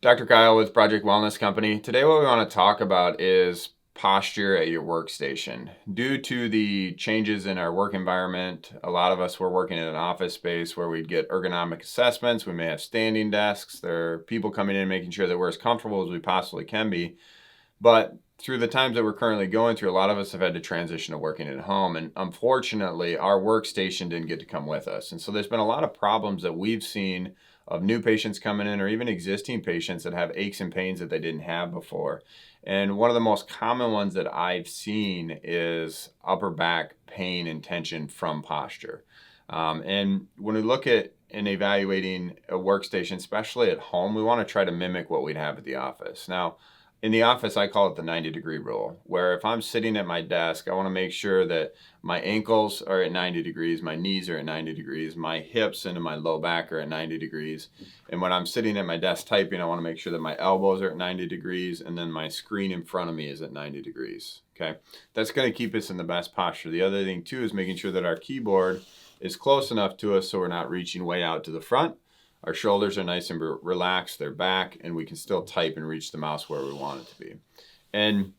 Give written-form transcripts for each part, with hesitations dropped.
Dr. Kyle with Project Wellness Company. Today, what we want to talk about is posture at your workstation. Due to the changes in our work environment, a lot of us were working in an office space where we'd get ergonomic assessments. We may have standing desks. There are people coming in making sure that we're as comfortable as we possibly can be. But through the times that we're currently going through, a lot of us have had to transition to working at home. And unfortunately, our workstation didn't get to come with us. And so there's been a lot of problems that we've seen of new patients coming in or even existing patients that have aches and pains that they didn't have before. And one of the most common ones that I've seen is upper back pain and tension from posture. And when we look at and evaluating a workstation, especially at home, we want to try to mimic what we'd have at the office. Now, in the office, I call it the 90-degree rule, where if I'm sitting at my desk, I want to make sure that my ankles are at 90 degrees, my knees are at 90 degrees, my hips into my low back are at 90 degrees. And when I'm sitting at my desk typing, I want to make sure that my elbows are at 90 degrees and then my screen in front of me is at 90 degrees. Okay, that's going to keep us in the best posture. The other thing too is making sure that our keyboard is close enough to us so we're not reaching way out to the front. Our shoulders are nice and relaxed, they're back, and we can still type and reach the mouse where we want it to be. And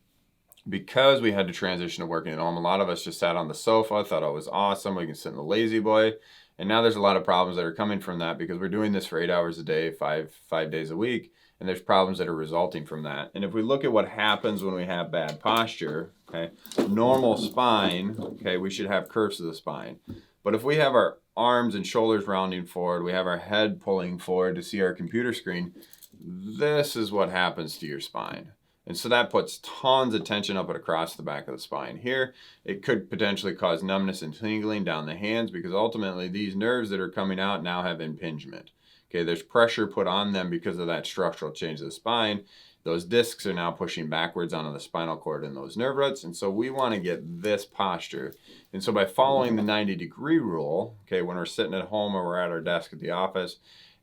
because we had to transition to working at home, a lot of us just sat on the sofa, thought it was awesome, we can sit in the lazy boy. And now there's a lot of problems that are coming from that because we're doing this for 8 hours a day, five days a week, and there's problems that are resulting from that. And if we look at what happens when we have bad posture, okay, normal spine, okay, we should have curves of the spine. But if we have our arms and shoulders rounding forward, we have our head pulling forward to see our computer screen, this is what happens to your spine. And so that puts tons of tension up and across the back of the spine. Here, it could potentially cause numbness and tingling down the hands because ultimately these nerves that are coming out now have impingement. Okay, there's pressure put on them because of that structural change of the spine. Those discs are now pushing backwards onto the spinal cord and those nerve roots. And so we want to get this posture. And so by following the 90-degree rule, okay, when we're sitting at home or we're at our desk at the office,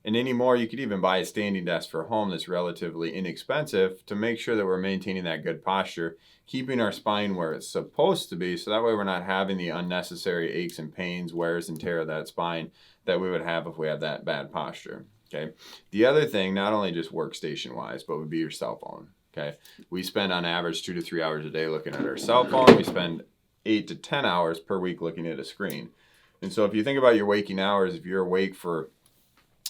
and anymore, you could even buy a standing desk for home that's relatively inexpensive to make sure that we're maintaining that good posture, keeping our spine where it's supposed to be, so that way we're not having the unnecessary aches and pains, wears and tear of that spine that we would have if we had that bad posture. Okay. The other thing, not only just workstation wise, but would be your cell phone. Okay. We spend on average 2 to 3 hours a day looking at our cell phone. We spend 8 to 10 hours per week looking at a screen. And so if you think about your waking hours, if you're awake for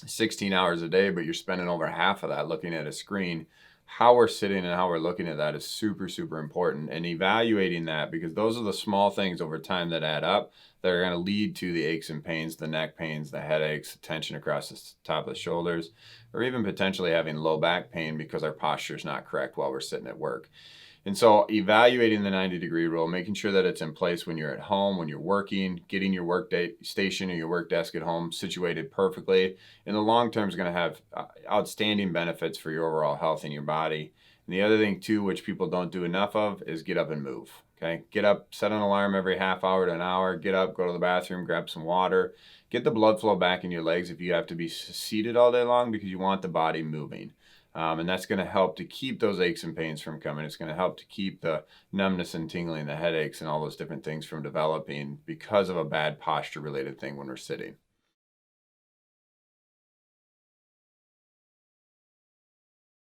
16 hours a day, but you're spending over half of that looking at a screen, how we're sitting and how we're looking at that is super, super important. And evaluating that, because those are the small things over time that add up that are going to lead to the aches and pains, the neck pains, the headaches, the tension across the top of the shoulders, or even potentially having low back pain because our posture is not correct while we're sitting at work. And so evaluating the 90-degree rule, making sure that it's in place when you're at home, when you're working, getting your work station or your work desk at home situated perfectly, in the long term is going to have outstanding benefits for your overall health in your body. And the other thing too, which people don't do enough of, is get up and move. Okay, get up, set an alarm every half hour to an hour, get up, go to the bathroom, grab some water, get the blood flow back in your legs if you have to be seated all day long because you want the body moving. And that's going to help to keep those aches and pains from coming. It's going to help to keep the numbness and tingling, the headaches and all those different things from developing because of a bad posture related thing when we're sitting.